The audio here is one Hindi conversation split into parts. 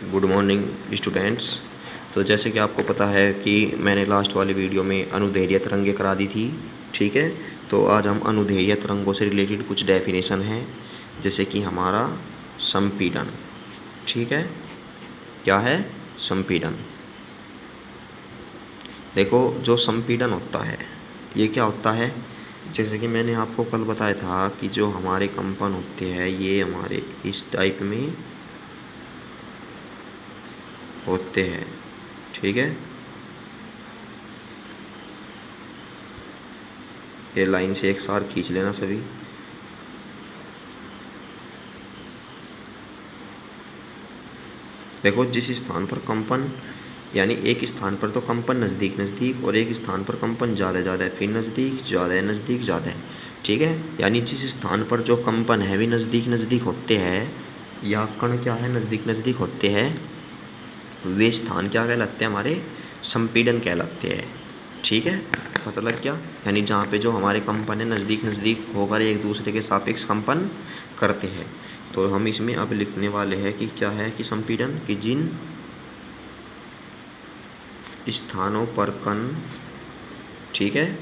Good morning students. तो जैसे कि आपको पता है कि मैंने लास्ट वाली वीडियो में अनुदैर्ध्य तरंगें करा दी थी, ठीक है। तो आज हम अनुदैर्ध्य तरंगों से रिलेटेड कुछ डेफिनेशन हैं, जैसे कि हमारा संपीड़न, ठीक है। क्या है? संपीड़न। देखो, जो संपीड़न होता है ये क्या होता है, जैसे कि मैंने आपको कल बताया था कि जो हमारे कंपन होते हैं ये हमारे इस टाइप में होते हैं, ठीक है। ये लाइन से एक साथ खींच लेना सभी। देखो, जिस स्थान पर कंपन, यानी एक स्थान पर तो कंपन नज़दीक नज़दीक और एक स्थान पर कंपन ज़्यादा ज़्यादा है, फिर नज़दीक ज़्यादा है, नज़दीक ज़्यादा है, ठीक है। यानी जिस स्थान पर जो कंपन है वे नज़दीक नज़दीक होते हैं, या कण क्या है नज़दीक नज़दीक होते हैं, वे स्थान क्या कहलाते हैं? हमारे संपीड़न कहलाते हैं, ठीक है। पता लग गया? यानी जहाँ पे जो हमारे कंपन है नज़दीक नज़दीक होकर एक दूसरे के सापेक्ष कंपन करते हैं। तो हम इसमें अब लिखने वाले हैं कि क्या है कि संपीड़न, कि जिन स्थानों पर कण, ठीक है,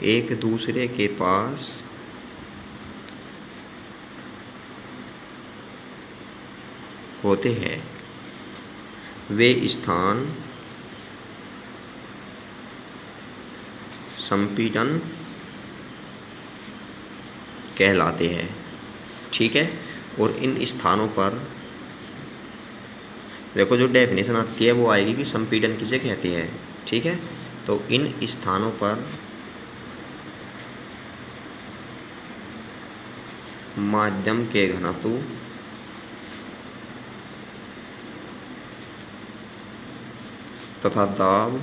एक दूसरे के पास होते हैं वे स्थान संपीड़न कहलाते हैं, ठीक है। और इन स्थानों पर देखो, जो डेफिनेशन आती है वो आएगी कि संपीड़न किसे कहते हैं, ठीक है। तो इन स्थानों पर माध्यम के घनत्व तथा दाब,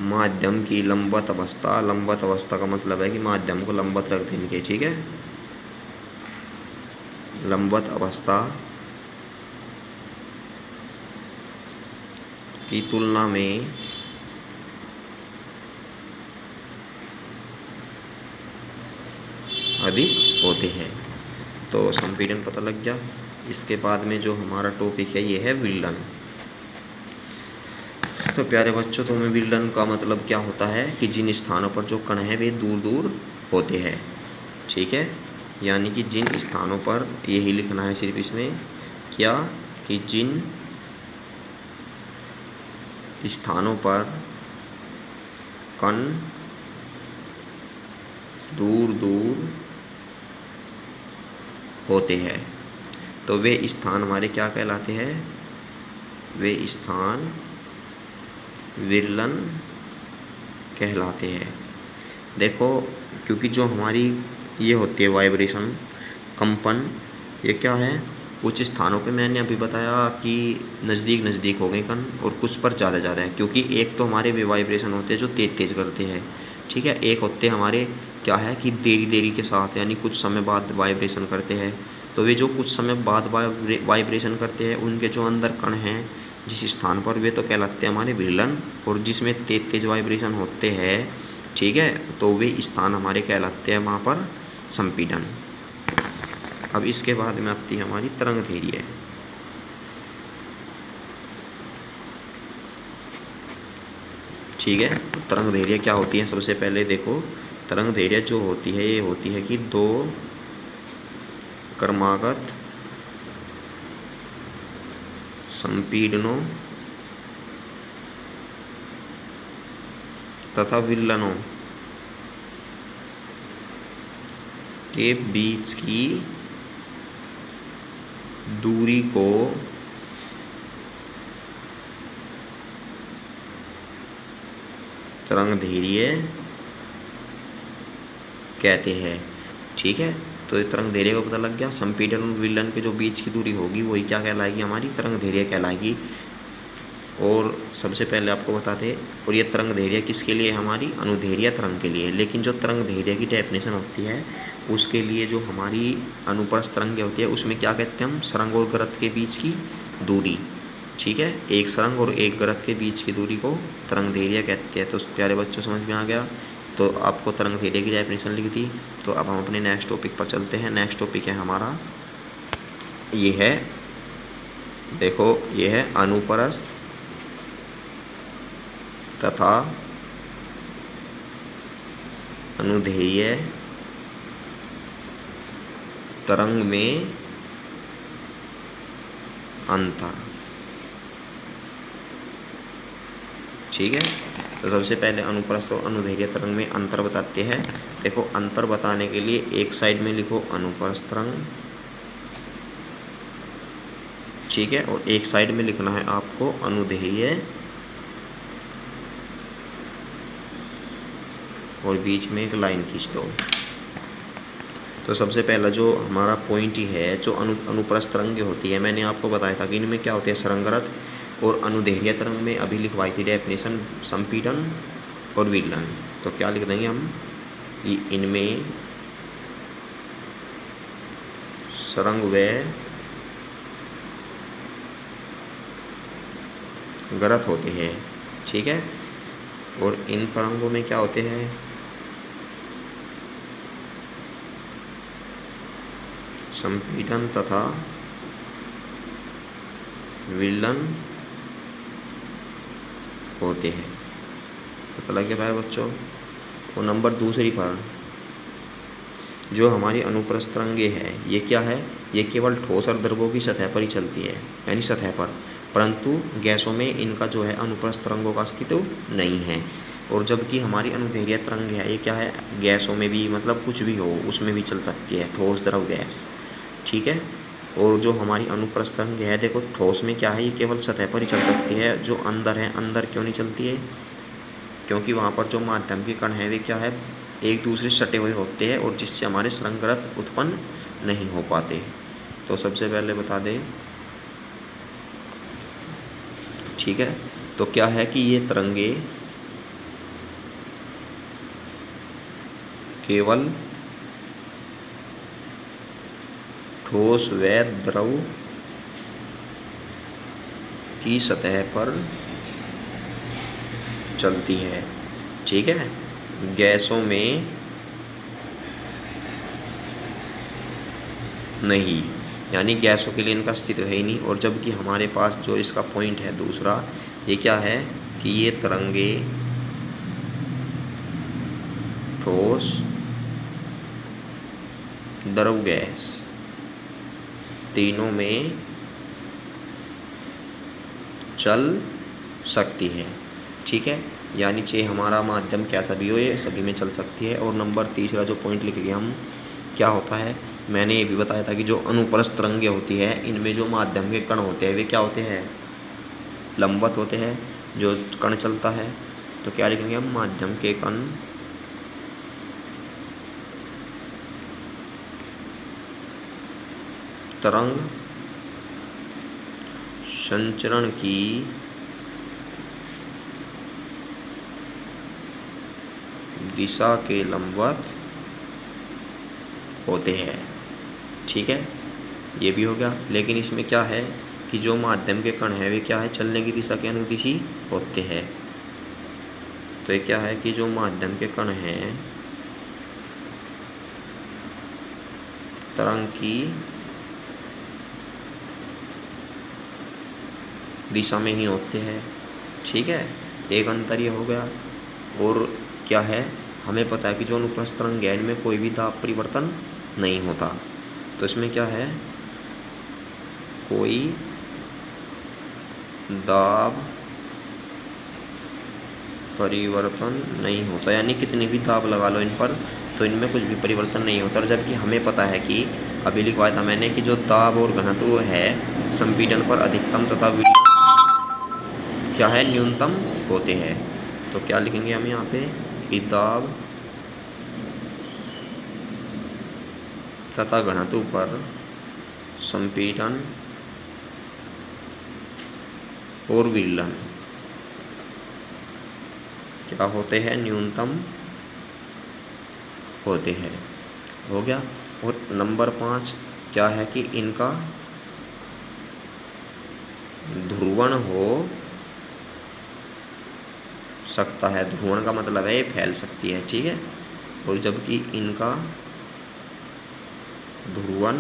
माध्यम की लंबवत अवस्था, लंबवत अवस्था का मतलब है कि माध्यम को लंबवत रख देंगे, ठीक है। लंबवत अवस्था की तुलना में अधिक होते हैं। तो संपीड़न पता लग गया। इसके बाद में जो हमारा टॉपिक है ये है विल्लन। तो प्यारे बच्चों, तो में विल्लन का मतलब क्या होता है कि जिन स्थानों पर जो कण है वे दूर दूर होते हैं, ठीक है। यानी कि जिन स्थानों पर, यही लिखना है सिर्फ इसमें, क्या कि जिन स्थानों पर कण दूर दूर होते हैं तो वे स्थान हमारे क्या कहलाते हैं? वे स्थान विल्लन कहलाते हैं। देखो, क्योंकि जो हमारी ये होती है वाइब्रेशन, कंपन, ये क्या है, कुछ स्थानों पे मैंने अभी बताया कि नज़दीक नज़दीक हो गए कण और कुछ पर ज़्यादा ज़्यादा है, क्योंकि एक तो हमारे वे वाइब्रेशन होते हैं जो तेज़ तेज़ करते हैं, ठीक है। एक होते हैं हमारे क्या है कि देरी देरी के साथ, यानी कुछ समय बाद वाइब्रेशन करते हैं। तो वे जो कुछ समय बाद वाइब्रेशन करते हैं उनके जो अंदर कण हैं जिस स्थान पर, वे तो कहलाते हैं हमारे विल्लन। और जिसमें तेज तेज वाइब्रेशन होते हैं, ठीक है, तो वे स्थान हमारे कहलाते हैं वहाँ पर संपीड़न। अब इसके बाद में आती है हमारी तरंगदैर्घ्य, ठीक है। तो तरंगदैर्घ्य क्या होती है? सबसे पहले देखो, तरंगदैर्घ्य जो होती है ये होती है कि दो क्रमागत संपीड़नों तथा विल्लनों के बीच की दूरी को तरंगदैर्घ्य कहते हैं, ठीक है। तो तरंगदैर्घ्य को पता लग गया। संपीड़न और विल्लन के जो बीच की दूरी होगी वही क्या कहलाएगी? हमारी तरंगदैर्घ्य कहलाएगी। और सबसे पहले आपको बताते, और ये तरंगदैर्घ्य किसके लिए? हमारी अनुदैर्घ्य तरंग के लिए। लेकिन जो तरंगदैर्घ्य की डेफिनेशन होती है उसके लिए जो हमारी अनुप्रस्थ तरंगें होती है उसमें क्या कहते हैं हम? सरंग और गरत के बीच की दूरी, ठीक है। एक सरंग और एक गरत के बीच की दूरी को तरंगदैर्घ्य कहते हैं। तो प्यारे बच्चों, समझ में आ गया तो आपको तरंग थ्योरी की डेफिनेशन लिख दी। तो अब हम अपने नेक्स्ट टॉपिक पर चलते हैं। नेक्स्ट टॉपिक है हमारा, ये है, देखो ये है अनुप्रस्थ तथा अनुदैर्ध्य तरंग में अंतर। ठीक है, तो सबसे पहले अनुप्रस्थ और अनुदैर्ध्य तरंग में अंतर बताते हैं। देखो अंतर बताने के लिए एक साइड में लिखो अनुप्रस्थ तरंग, ठीक है, और एक साइड में लिखना है आपको अनुदैर्ध्य, और बीच में एक लाइन खींच दो। तो सबसे पहला जो हमारा पॉइंट ही है, जो अनुप्रस्थ तरंग होती है, मैंने आपको बताया था कि इनमें क्या होते हैं, सरंगरत, और अनुदैर्ध्य तरंग में अभी लिखवाई थी डेफिनेशन, संपीड़न और विलयन। तो क्या लिख देंगे हम, इनमें सरंग व गरत होते हैं। ठीक है, और इन तरंगों में क्या होते हैं, संपीड़न तथा विलयन होते हैं। पता लग गया भाई बच्चों। और नंबर दूसरी पर जो हमारी अनुप्रस्थ तरंगे है, ये क्या है, ये केवल ठोस और द्रवों की सतह पर ही चलती है, यानी सतह पर, परंतु गैसों में इनका जो है अनुप्रस्थ तरंगों का अस्तित्व नहीं है। और जबकि हमारी अनुदैर्ध्य तरंग है, ये क्या है, गैसों में भी, मतलब कुछ भी हो उसमें भी चल सकती है, ठोस द्रव गैस। ठीक है, और जो हमारी अनुप्रस्थ तरंग है, देखो ठोस में क्या है, ये केवल सतह पर ही चल सकती है। जो अंदर है, अंदर क्यों नहीं चलती है, क्योंकि वहाँ पर जो माध्यम के कण है वे क्या है, एक दूसरे से सटे हुए होते हैं, और जिससे हमारे सरंगरत उत्पन्न नहीं हो पाते। तो सबसे पहले बता दें, ठीक है, तो क्या है कि ये तरंगे केवल ठोस व द्रव की सतह पर चलती है। ठीक है, गैसों में नहीं, यानी गैसों के लिए इनका अस्तित्व है ही नहीं। और जबकि हमारे पास जो इसका पॉइंट है दूसरा, ये क्या है कि ये तरंगे ठोस द्रव गैस तीनों में चल सकती है। ठीक है, यानी चाहे हमारा माध्यम कैसा भी हो, ये सभी में चल सकती है। और नंबर तीसरा जो पॉइंट लिखेंगे हम, क्या होता है, मैंने ये भी बताया था कि जो अनुप्रस्थ तरंगे होती है, इनमें जो माध्यम के कण होते हैं वे क्या होते हैं, लंबवत होते हैं। जो कण चलता है, तो क्या लिखेंगे हम, माध्यम के कण तरंग संचरण की दिशा के लंबवत होते हैं। ठीक है, ये भी हो गया। लेकिन इसमें क्या है कि जो माध्यम के कण है वे क्या है, चलने की दिशा के अनुदिशी होते हैं। तो ये क्या है कि जो माध्यम के कण हैं तरंग की दिशा में ही होते हैं। ठीक है, एक अंतर ये हो गया। और क्या है, हमें पता है कि जो अनुप्रस्थ तरंग है, इनमें कोई भी दाब परिवर्तन नहीं होता। तो इसमें क्या है, कोई दाब परिवर्तन नहीं होता, यानी कितने भी दाब लगा लो इन पर, तो इनमें कुछ भी परिवर्तन नहीं होता। और जबकि हमें पता है कि अभी लिखवाया था मैंने कि जो दाब और घनत्व है संपीड़न पर अधिकतम तथा विलयन क्या है, न्यूनतम होते हैं। तो क्या लिखेंगे हम यहाँ पे कि दाब तथा घनत्व पर संपीड़न और विलयन क्या होते हैं, न्यूनतम होते हैं। हो गया। और नंबर 5 क्या है कि इनका ध्रुवण हो सकता है। ध्रुवण का मतलब है ये फैल सकती है, ठीक है। और जबकि इनका ध्रुवण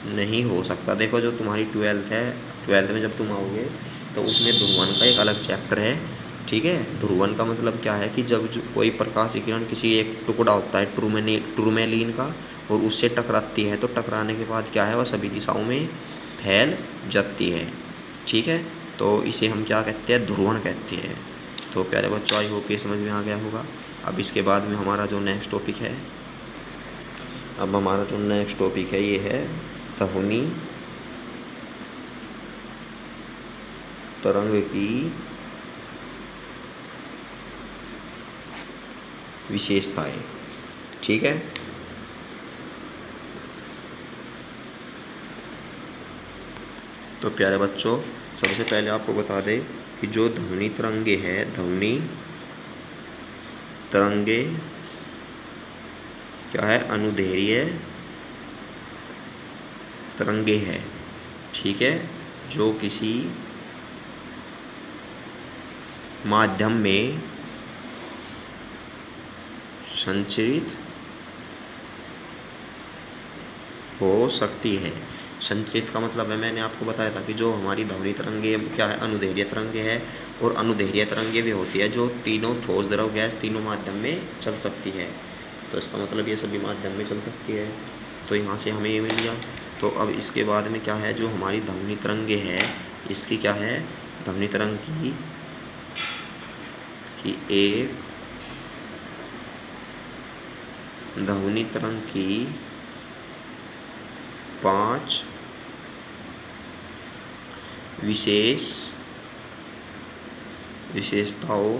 नहीं हो सकता। देखो जो तुम्हारी 12th है, 12th में जब तुम आओगे तो उसमें ध्रुवण का एक अलग चैप्टर है, ठीक है। ध्रुवण का मतलब क्या है कि जब जो कोई प्रकाश किरण किसी एक टुकड़ा होता है टूरमेलीन का और उससे टकराती है तो टकराने के बाद क्या है वह सभी दिशाओं में फैल जाती है, ठीक है। तो इसे हम क्या कहते हैं, ध्रुवण कहते हैं। तो प्यारे बच्चों, आई होप ये समझ में आ गया होगा। अब इसके बाद में हमारा जो नेक्स्ट टॉपिक है, ये है ध्वनि तरंग की विशेषताएं, ठीक है। तो प्यारे बच्चों, सबसे पहले आपको बता दें कि जो ध्वनि तरंगे है, ध्वनि तरंगे क्या है, अनुदैर्घ्य तरंगे है, ठीक है। जो किसी माध्यम में संचरित हो सकती है। संचरित का मतलब है, मैंने आपको बताया था कि जो हमारी ध्वनि तरंगे क्या है, अनुदैर्घ्य तरंगे है। और अनुदैर्घ्य तरंगे भी होती है जो तीनों ठोस, द्रव, गैस तीनों माध्यम में चल सकती है। तो इसका मतलब ये सभी माध्यम में चल सकती है। तो यहाँ से हमें ये मिल गया। तो अब इसके बाद में क्या है, जो हमारी ध्वनि तरंगे है, इसकी क्या है, ध्वनि तरंग की एक ध्वनि तरंग की 5 विशेषताओं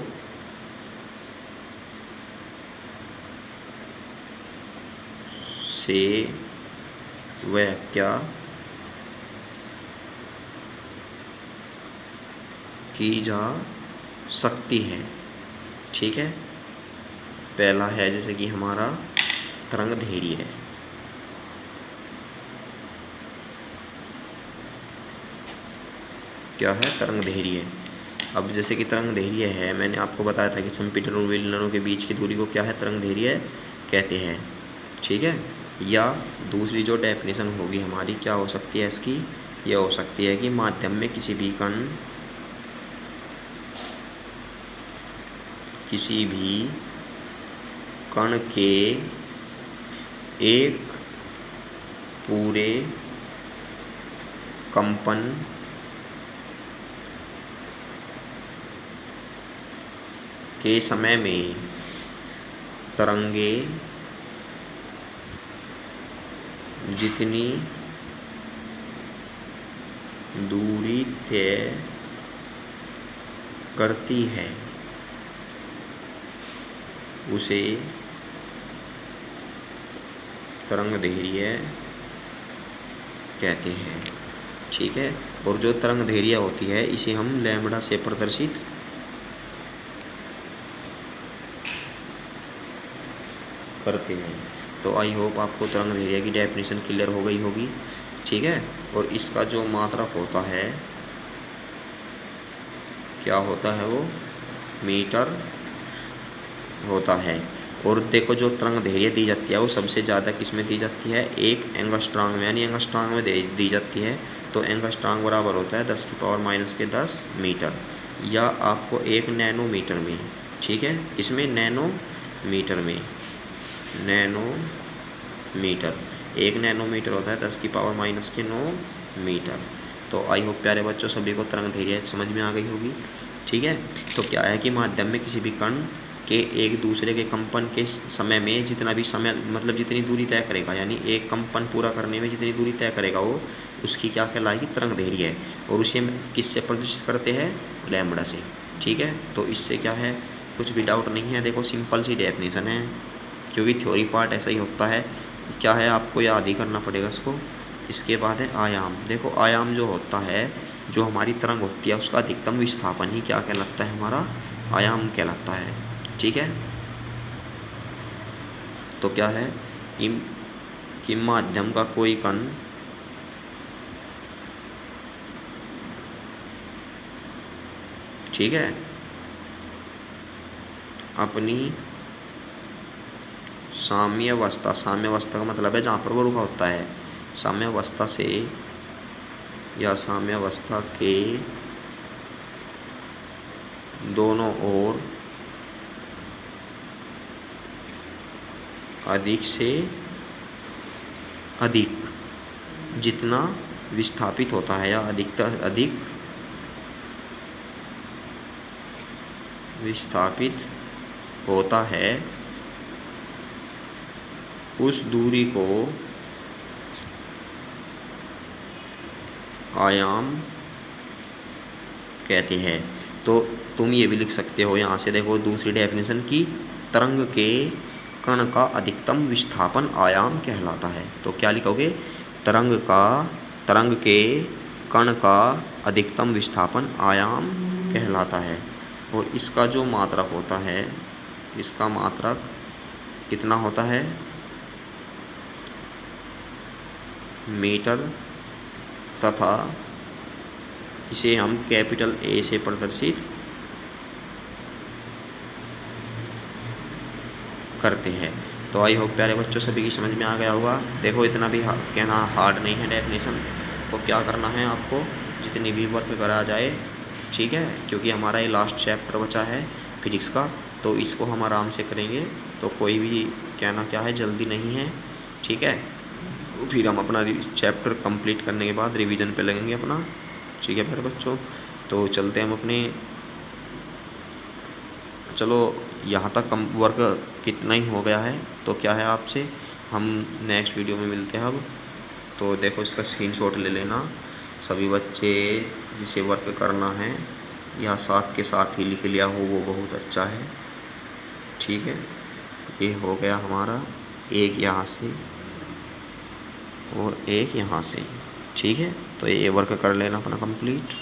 से व्याख्या की जा सकती है, ठीक है। पहला है जैसे कि हमारा तरंगदैर्घ्य है, क्या है, तरंगदैर्घ्य। अब जैसे कि तरंगदैर्घ्य है, मैंने आपको बताया था कि संपीड़न और विलयनों के बीच की दूरी को क्या है, तरंगदैर्घ्य कहते हैं, ठीक है। या दूसरी जो डेफिनेशन होगी हमारी, क्या हो सकती है इसकी, यह हो सकती है कि माध्यम में किसी भी कण के एक पूरे कंपन के समय में तरंगे जितनी दूरी तय करती है उसे तरंगदैर्घ्य कहते हैं, ठीक है। और जो तरंगदैर्घ्य होती है इसे हम लैम्ब्डा से प्रदर्शित करते हैं। तो आई होप आपको तरंगदैर्घ्य की डेफिनेशन क्लियर हो गई होगी, ठीक है। और इसका जो मात्रक होता है, क्या होता है, वो मीटर होता है। और देखो जो तरंगदैर्घ्य दी जाती है वो सबसे ज़्यादा किस में दी जाती है, एक एंगस्ट्रॉम में, यानी एंगस्ट्रॉम में दी जाती है। तो एंगस्ट्रॉम बराबर होता है 10⁻⁻10 मीटर, या आपको 1 नैनोमीटर में, ठीक है। इसमें नैनोमीटर में, नैनोमीटर 1 नैनोमीटर होता है 10⁻⁻9 मीटर। तो आई होप प्यारे बच्चों सभी को तरंगदैर्घ्य समझ में आ गई होगी, ठीक है। तो क्या है कि माध्यम में किसी भी कण के एक दूसरे के कंपन के समय में जितना भी समय, मतलब जितनी दूरी तय करेगा, यानी एक कंपन पूरा करने में जितनी दूरी तय करेगा वो, उसकी क्या कहलाएगी, तरंगदैर्घ्य है। और उसे किससे प्रदर्शित करते हैं, लैम्ब्डा से, ठीक है। तो इससे क्या है, कुछ भी डाउट नहीं है। देखो सिंपल सी डेफिनेशन है, क्योंकि थ्योरी पार्ट ऐसा ही होता है, क्या है आपको याद ही करना पड़ेगा इसको। इसके बाद है आयाम। देखो आयाम जो होता है, जो हमारी तरंग होती है उसका अधिकतम विस्थापन ही क्या कहलाता है, हमारा आयाम कहलाता है, ठीक है। तो क्या है कि माध्यम का कोई कण ठीक है, अपनी साम्यावस्था, साम्यावस्था का मतलब है जहाँ पर वो रुका होता है, साम्यावस्था से या साम्यावस्था के दोनों ओर अधिक से अधिक जितना विस्थापित होता है या अधिकतर अधिक विस्थापित होता है, उस दूरी को आयाम कहते हैं। तो तुम ये भी लिख सकते हो यहाँ से, देखो दूसरी डेफिनेशन की, तरंग के कण का अधिकतम विस्थापन आयाम कहलाता है। तो क्या लिखोगे, तरंग के कण का अधिकतम विस्थापन आयाम कहलाता है। और इसका जो मात्रक होता है, इसका मात्रक कितना होता है, मीटर, तथा इसे हम कैपिटल ए से प्रदर्शित करते हैं। तो आई होप प्यारे बच्चों सभी की समझ में आ गया होगा। देखो इतना भी कहना हार्ड नहीं है डेफिनेशन को, क्या करना है आपको, जितनी भी वर्क करा जाए, ठीक है, क्योंकि हमारा ये लास्ट चैप्टर बचा है फिजिक्स का, तो इसको हम आराम से करेंगे। तो कोई भी कहना क्या है, जल्दी नहीं है, ठीक है। फिर हम अपना चैप्टर कंप्लीट करने के बाद रिवीजन पे लगेंगे अपना, ठीक है प्यारे बच्चों। तो चलते हैं हम अपने, चलो यहाँ तक कम वर्क कितना ही हो गया है। तो क्या है, आपसे हम नेक्स्ट वीडियो में मिलते हैं अब। तो देखो इसका स्क्रीनशॉट ले लेना सभी बच्चे, जिसे वर्क करना है या साथ के साथ ही लिख लिया हो वो बहुत अच्छा है, ठीक है। ये हो गया हमारा, एक यहाँ से और एक यहाँ से, ठीक है। तो ये वर्क कर लेना अपना कंप्लीट।